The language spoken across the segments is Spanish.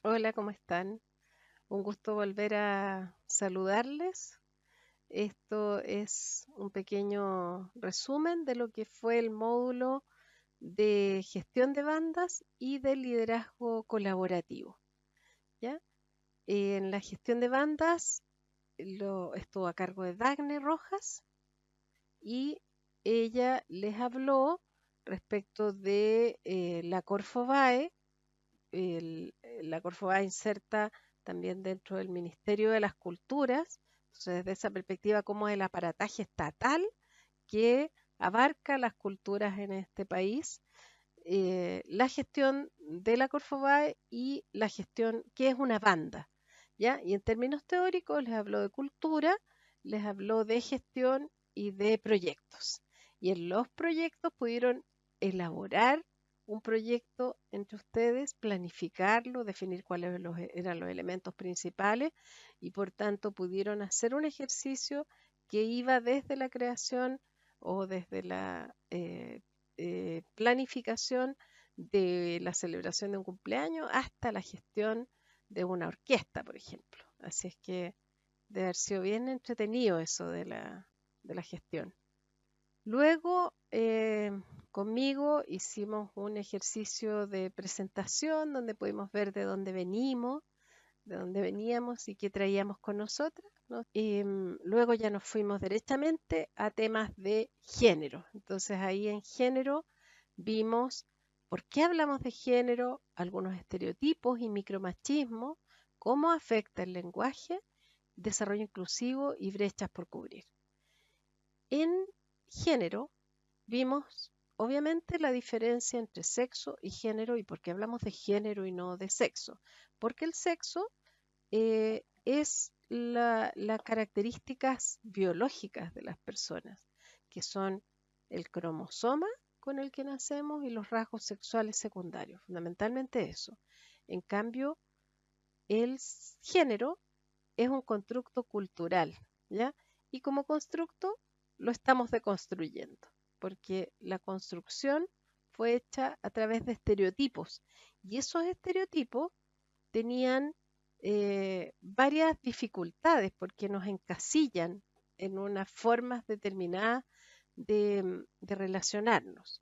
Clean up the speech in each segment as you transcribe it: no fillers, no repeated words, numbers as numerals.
Hola, ¿cómo están? Un gusto volver a saludarles. Esto es un pequeño resumen de lo que fue el módulo de gestión de bandas y de liderazgo colaborativo, ¿ya? En la gestión de bandas estuvo a cargo de Dagne Rojas y ella les habló respecto de la Corfobae. La Corfovada inserta también dentro del Ministerio de las Culturas, entonces desde esa perspectiva como el aparataje estatal que abarca las culturas en este país, la gestión de la Corfovada y la gestión que es una banda, ¿ya? Y en términos teóricos les habló de cultura, les habló de gestión y de proyectos. Y en los proyectos pudieron elaborar un proyecto entre ustedes, planificarlo, definir cuáles eran los elementos principales y por tanto pudieron hacer un ejercicio que iba desde la creación o desde la planificación de la celebración de un cumpleaños hasta la gestión de una orquesta, por ejemplo. Así es que debe haber sido bien entretenido eso de la gestión. Luego, conmigo hicimos un ejercicio de presentación donde pudimos ver de dónde venimos, de dónde veníamos y qué traíamos con nosotras, ¿no? Y luego ya nos fuimos directamente a temas de género. Entonces ahí en género vimos por qué hablamos de género, algunos estereotipos y micromachismos, cómo afecta el lenguaje, desarrollo inclusivo y brechas por cubrir. En género vimos obviamente la diferencia entre sexo y género y por qué hablamos de género y no de sexo. Porque el sexo es las características biológicas de las personas, que son el cromosoma con el que nacemos y los rasgos sexuales secundarios, fundamentalmente eso. En cambio, el género es un constructo cultural, ¿ya? Y como constructo lo estamos deconstruyendo, porque la construcción fue hecha a través de estereotipos y esos estereotipos tenían varias dificultades porque nos encasillan en unas formas determinadas de relacionarnos.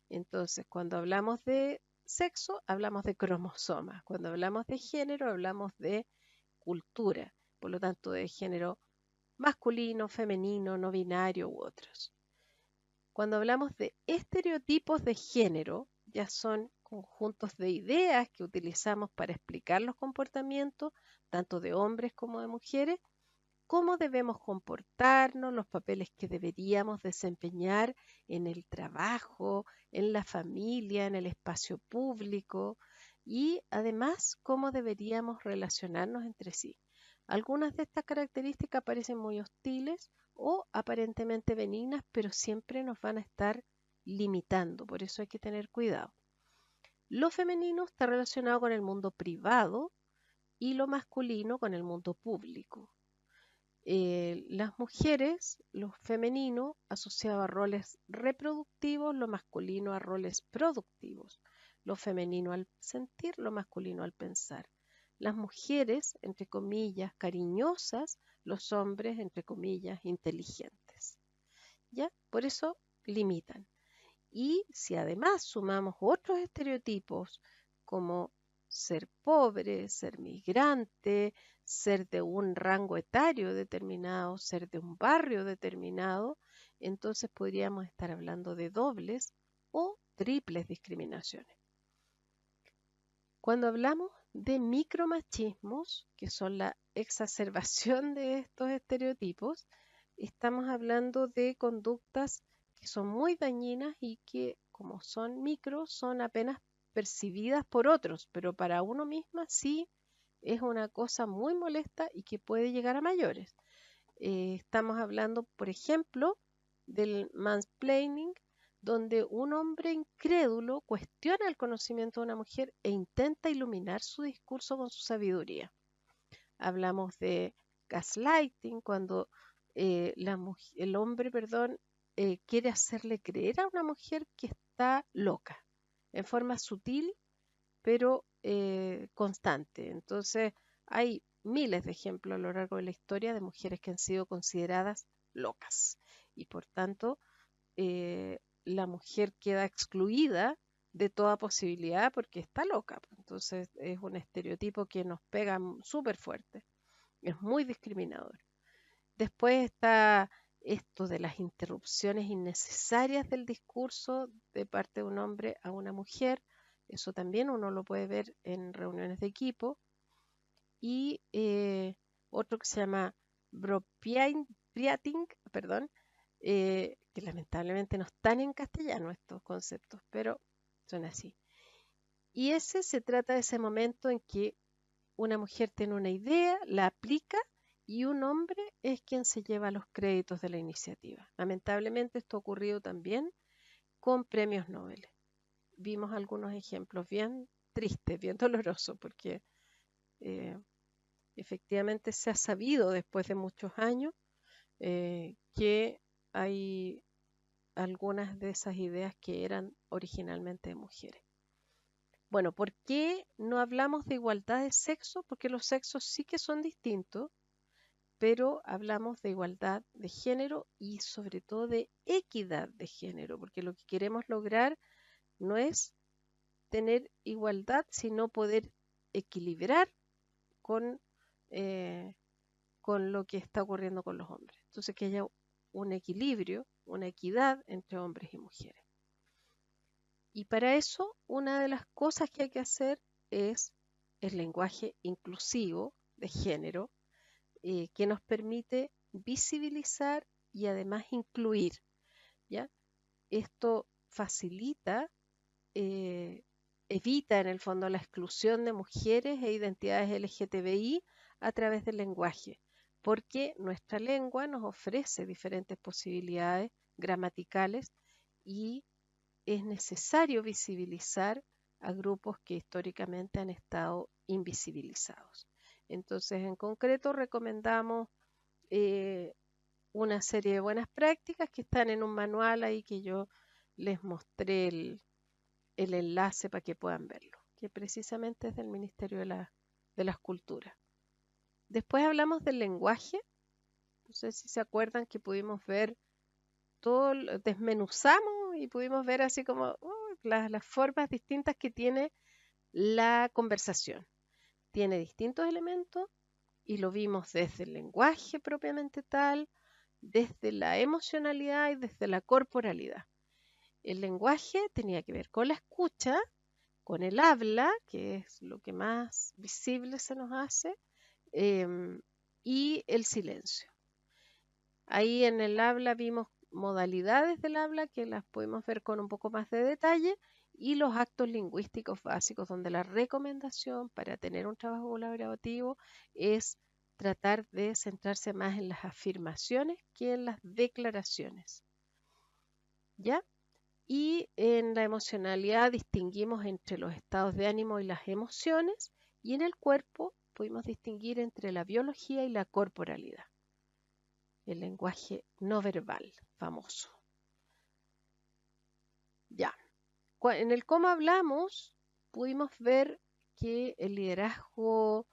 Entonces, cuando hablamos de sexo, hablamos de cromosomas. Cuando hablamos de género, hablamos de cultura. Por lo tanto, de género masculino, femenino, no binario u otros. Cuando hablamos de estereotipos de género, ya son conjuntos de ideas que utilizamos para explicar los comportamientos, tanto de hombres como de mujeres, cómo debemos comportarnos, los papeles que deberíamos desempeñar en el trabajo, en la familia, en el espacio público y además cómo deberíamos relacionarnos entre sí. Algunas de estas características parecen muy hostiles o aparentemente benignas, pero siempre nos van a estar limitando, por eso hay que tener cuidado. Lo femenino está relacionado con el mundo privado y lo masculino con el mundo público. Las mujeres, lo femenino asociado a roles reproductivos, lo masculino a roles productivos, lo femenino al sentir, lo masculino al pensar. Las mujeres, entre comillas, cariñosas, los hombres, entre comillas, inteligentes. ¿Ya? Por eso limitan. Y si además sumamos otros estereotipos como ser pobre, ser migrante, ser de un rango etario determinado, ser de un barrio determinado, entonces podríamos estar hablando de dobles o triples discriminaciones. Cuando hablamos de micromachismos, que son la exacerbación de estos estereotipos, estamos hablando de conductas que son muy dañinas y que, como son micro, son apenas percibidas por otros, pero para uno misma sí es una cosa muy molesta y que puede llegar a mayores. Estamos hablando, por ejemplo, del mansplaining, donde un hombre incrédulo cuestiona el conocimiento de una mujer e intenta iluminar su discurso con su sabiduría. Hablamos de gaslighting, cuando el hombre, perdón, quiere hacerle creer a una mujer que está loca, en forma sutil pero constante. Entonces, hay miles de ejemplos a lo largo de la historia de mujeres que han sido consideradas locas y por tanto la mujer queda excluida de toda posibilidad porque está loca. Entonces es un estereotipo que nos pega súper fuerte, es muy discriminador. Después está esto de las interrupciones innecesarias del discurso de parte de un hombre a una mujer. Eso también uno lo puede ver en reuniones de equipo. Y otro que se llama Bropiating, perdón, que lamentablemente no están en castellano estos conceptos, pero son así. Y ese se trata de ese momento en que una mujer tiene una idea, la aplica y un hombre es quien se lleva los créditos de la iniciativa. Lamentablemente esto ha ocurrido también con premios Nobel. Vimos algunos ejemplos bien tristes, bien dolorosos, porque eh, efectivamente se ha sabido después de muchos años que hay algunas de esas ideas que eran originalmente de mujeres. Bueno, ¿por qué no hablamos de igualdad de sexo? Porque los sexos sí que son distintos, pero hablamos de igualdad de género y sobre todo de equidad de género, porque lo que queremos lograr no es tener igualdad, sino poder equilibrar con, eh, con lo que está ocurriendo con los hombres. Entonces, que haya un equilibrio, una equidad entre hombres y mujeres. Y para eso, una de las cosas que hay que hacer es el lenguaje inclusivo de género, que nos permite visibilizar y además incluir, ¿ya? Esto facilita, evita en el fondo la exclusión de mujeres e identidades LGTBI a través del lenguaje, porque nuestra lengua nos ofrece diferentes posibilidades gramaticales y es necesario visibilizar a grupos que históricamente han estado invisibilizados. Entonces, en concreto, recomendamos eh, una serie de buenas prácticas que están en un manual ahí que yo les mostré el enlace para que puedan verlo, que precisamente es del Ministerio de las Culturas. Después hablamos del lenguaje. No sé si se acuerdan que pudimos ver todo, desmenuzamos y pudimos ver así como las formas distintas que tiene la conversación. Tiene distintos elementos y lo vimos desde el lenguaje propiamente tal, desde la emocionalidad y desde la corporalidad. El lenguaje tenía que ver con la escucha, con el habla, que es lo que más visible se nos hace, y el silencio. Ahí en el habla vimos modalidades del habla que las podemos ver con un poco más de detalle y los actos lingüísticos básicos donde la recomendación para tener un trabajo colaborativo es tratar de centrarse más en las afirmaciones que en las declaraciones. ¿Ya? Y en la emocionalidad distinguimos entre los estados de ánimo y las emociones y en el cuerpo pudimos distinguir entre la biología y la corporalidad. El lenguaje no verbal, famoso. Ya. En el cómo hablamos, pudimos ver que el liderazgo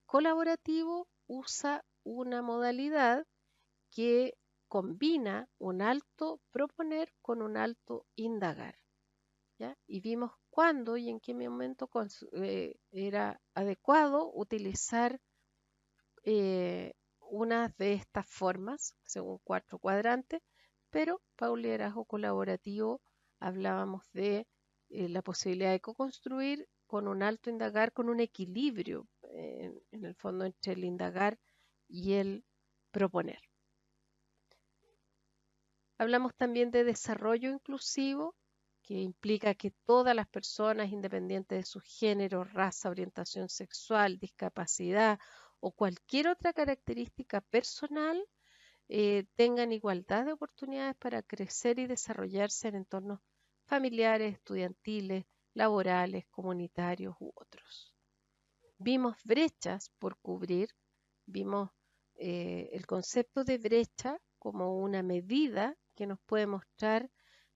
colaborativo usa una modalidad que combina un alto proponer con un alto indagar. ¿Ya? Y vimos cuándo y en qué momento era adecuado utilizar una de estas formas, según 4 cuadrantes, pero para un liderazgo colaborativo hablábamos de la posibilidad de co-construir con un alto indagar, con un equilibrio en el fondo entre el indagar y el proponer. Hablamos también de desarrollo inclusivo, que implica que todas las personas, independientes de su género, raza, orientación sexual, discapacidad o cualquier otra característica personal, tengan igualdad de oportunidades para crecer y desarrollarse en entornos familiares, estudiantiles, laborales, comunitarios u otros. Vimos brechas por cubrir, vimos el concepto de brecha como una medida que nos puede mostrar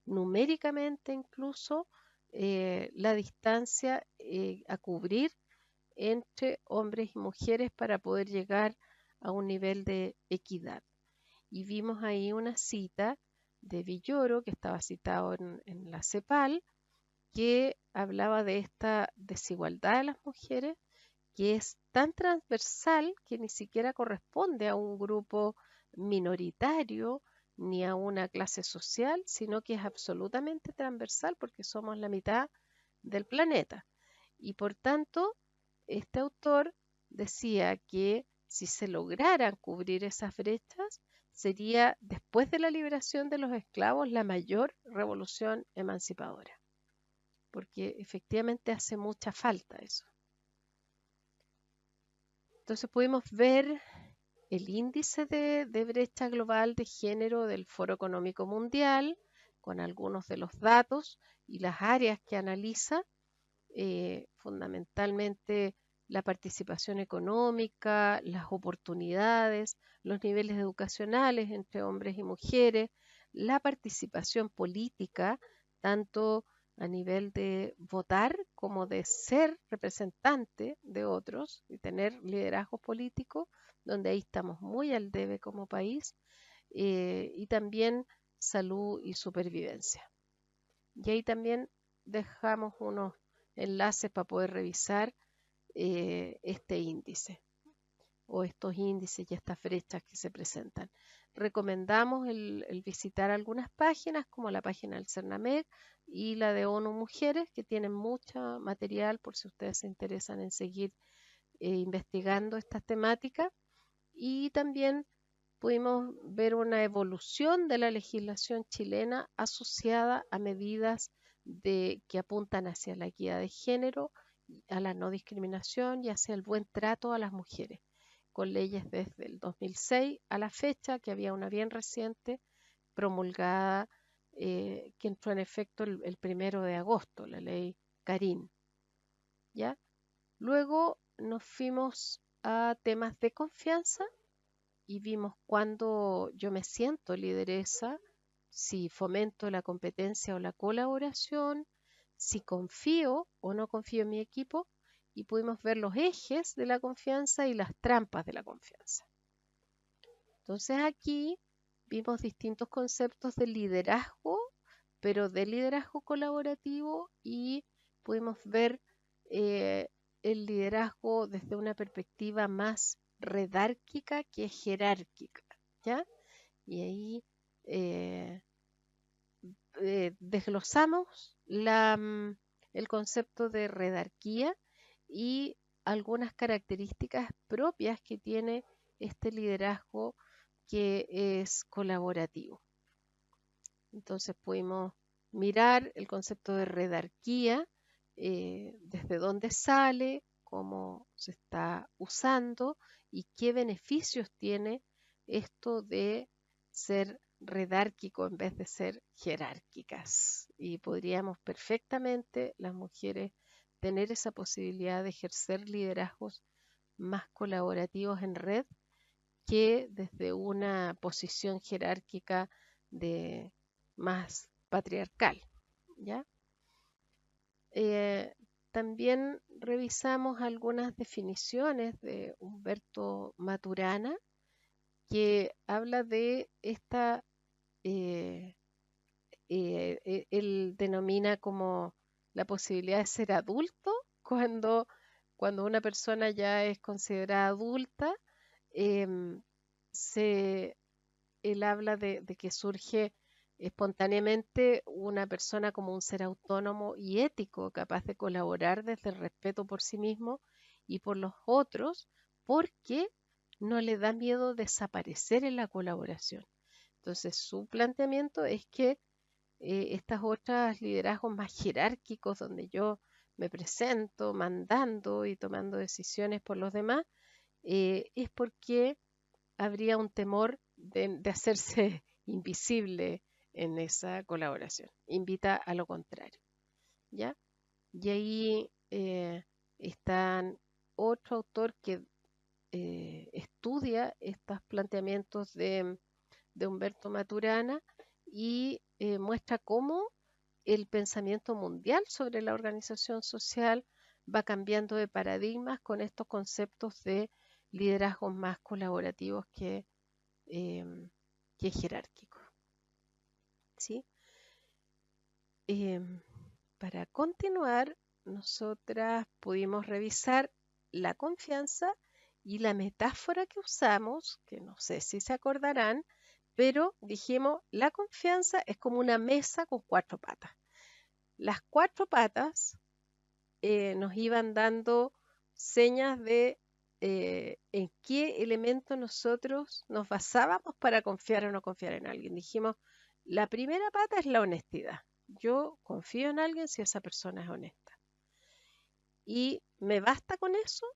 numéricamente incluso la distancia a cubrir entre hombres y mujeres para poder llegar a un nivel de equidad. Y vimos ahí una cita de Villoro, que estaba citado en la CEPAL, que hablaba de esta desigualdad de las mujeres, que es tan transversal que ni siquiera corresponde a un grupo minoritario ni a una clase social, sino que es absolutamente transversal porque somos la mitad del planeta. Y por tanto, este autor decía que si se lograran cubrir esas brechas, sería, después de la liberación de los esclavos, la mayor revolución emancipadora, porque efectivamente hace mucha falta eso. Entonces pudimos ver el índice de brecha global de género del Foro Económico Mundial, con algunos de los datos y las áreas que analiza, fundamentalmente la participación económica, las oportunidades, los niveles educacionales entre hombres y mujeres, la participación política, tanto a nivel de votar como de ser representante de otros y tener liderazgo político, donde ahí estamos muy al debe como país, y también salud y supervivencia. Y ahí también dejamos unos enlaces para poder revisar este índice o estos índices y estas brechas que se presentan. Recomendamos el visitar algunas páginas como la página del CERNAMEC y la de ONU Mujeres, que tienen mucho material por si ustedes se interesan en seguir investigando estas temáticas. Y también pudimos ver una evolución de la legislación chilena asociada a medidas que apuntan hacia la equidad de género, a la no discriminación y hacia el buen trato a las mujeres, con leyes desde el 2006 a la fecha, que había una bien reciente promulgada, que entró en efecto el 1 de agosto, la ley Carín. ¿Ya? Luego nos fuimos a temas de confianza y vimos cuando yo me siento lideresa, si fomento la competencia o la colaboración, si confío o no confío en mi equipo, y pudimos ver los ejes de la confianza y las trampas de la confianza. Entonces aquí vimos distintos conceptos de liderazgo, pero de liderazgo colaborativo, y pudimos ver eh, el liderazgo desde una perspectiva más redárquica que jerárquica, ¿ya? Y ahí eh, desglosamos el concepto de redarquía y algunas características propias que tiene este liderazgo que es colaborativo. Entonces pudimos mirar el concepto de redarquía, desde dónde sale, cómo se está usando y qué beneficios tiene esto de ser redárquico en vez de ser jerárquicas. Y podríamos perfectamente las mujeres tener esa posibilidad de ejercer liderazgos más colaborativos en red que desde una posición jerárquica de más patriarcal, ¿ya? Eh, También revisamos algunas definiciones de Humberto Maturana, que habla de esta, él denomina como la posibilidad de ser adulto cuando, cuando una persona ya es considerada adulta. em, se, Él habla de que surge espontáneamente una persona como un ser autónomo y ético, capaz de colaborar desde el respeto por sí mismo y por los otros, porque no le da miedo desaparecer en la colaboración. Entonces, su planteamiento es que estas otras liderazgos más jerárquicos, donde yo me presento mandando y tomando decisiones por los demás, es porque habría un temor de hacerse invisible en esa colaboración. Invita a lo contrario, ¿ya? Y ahí está otro autor que estudia estos planteamientos de Humberto Maturana y muestra cómo el pensamiento mundial sobre la organización social va cambiando de paradigmas con estos conceptos de liderazgos más colaborativos que jerárquicos. ¿Sí? Em, para continuar, nosotras pudimos revisar la confianza y la metáfora que usamos, que no sé si se acordarán, pero dijimos, la confianza es como una mesa con 4 patas. Las 4 patas nos iban dando señas de en qué elemento nosotros nos basábamos para confiar o no confiar en alguien. Dijimos, la primera pata es la honestidad. Yo confío en alguien si esa persona es honesta. ¿Y me basta con eso?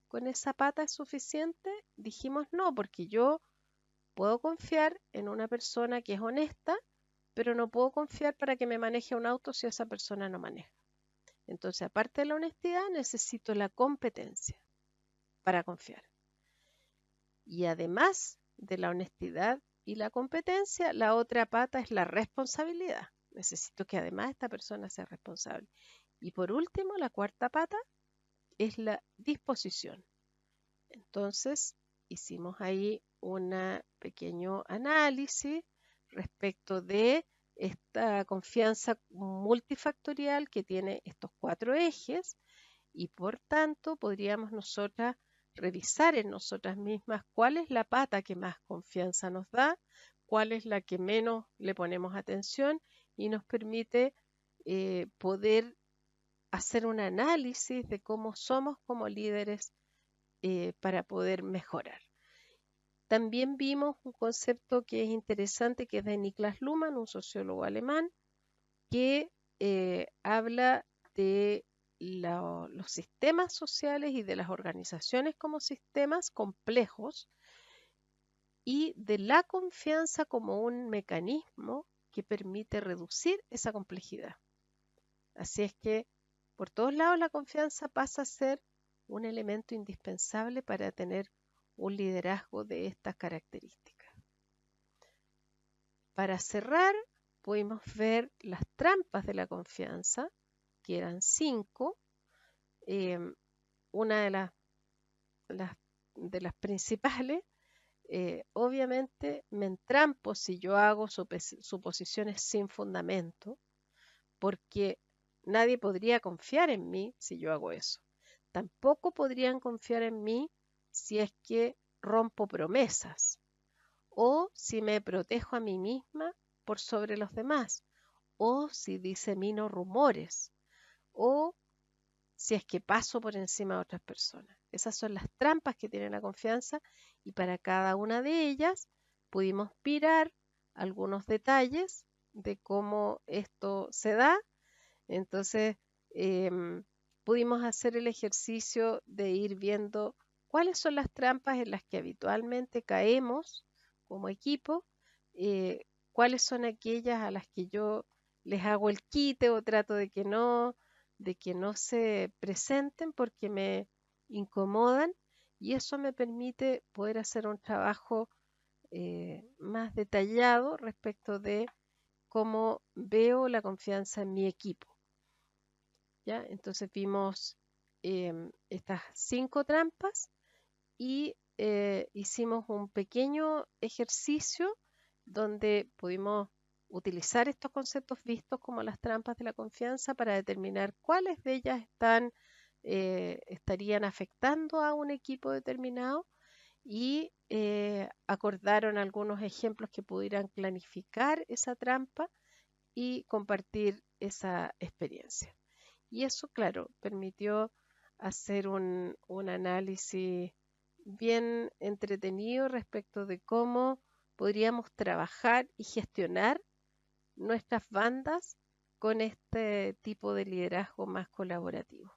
¿Con esa pata es suficiente? Dijimos no, porque yo puedo confiar en una persona que es honesta, pero no puedo confiar para que me maneje un auto si esa persona no maneja. Entonces, aparte de la honestidad, necesito la competencia para confiar. Y además de la honestidad y la competencia, la otra pata es la responsabilidad. Necesito que además esta persona sea responsable. Y por último, la cuarta pata es la disposición. Entonces, hicimos ahí un pequeño análisis respecto de esta confianza multifactorial que tiene estos 4 ejes y por tanto podríamos nosotras revisar en nosotras mismas cuál es la pata que más confianza nos da, cuál es la que menos le ponemos atención y nos permite poder hacer un análisis de cómo somos como líderes para poder mejorar. También vimos un concepto que es interesante, que es de Niklas Luhmann, un sociólogo alemán, que habla de los sistemas sociales y de las organizaciones como sistemas complejos y de la confianza como un mecanismo que permite reducir esa complejidad. Así es que por todos lados la confianza pasa a ser un elemento indispensable para tener un liderazgo de estas características. Para cerrar, pudimos ver las trampas de la confianza, que eran 5. Una de las principales, obviamente me entrampo si yo hago suposiciones sin fundamento, porque nadie podría confiar en mí si yo hago eso. Tampoco podrían confiar en mí si es que rompo promesas o si me protejo a mí misma por sobre los demás o si disemino rumores o si es que paso por encima de otras personas. Esas son las trampas que tiene la confianza y para cada una de ellas pudimos mirar algunos detalles de cómo esto se da. Entonces, pudimos hacer el ejercicio de ir viendo cuáles son las trampas en las que habitualmente caemos como equipo, cuáles son aquellas a las que yo les hago el quite o trato de que no se presenten porque me incomodan y eso me permite poder hacer un trabajo más detallado respecto de cómo veo la confianza en mi equipo. ¿Ya? Entonces vimos estas 5 trampas y hicimos un pequeño ejercicio donde pudimos utilizar estos conceptos vistos como las trampas de la confianza para determinar cuáles de ellas estarían afectando a un equipo determinado y acordaron algunos ejemplos que pudieran clarificar esa trampa y compartir esa experiencia. Y eso, claro, permitió hacer un análisis bien entretenido respecto de cómo podríamos trabajar y gestionar nuestras bandas con este tipo de liderazgo más colaborativo.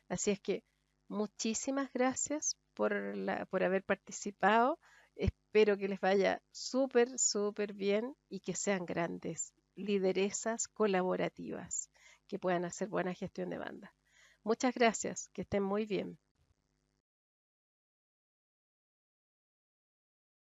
Así es que muchísimas gracias por haber participado. Espero que les vaya súper, súper bien y que sean grandes lideresas colaborativas que puedan hacer buena gestión de banda. Muchas gracias, que estén muy bien.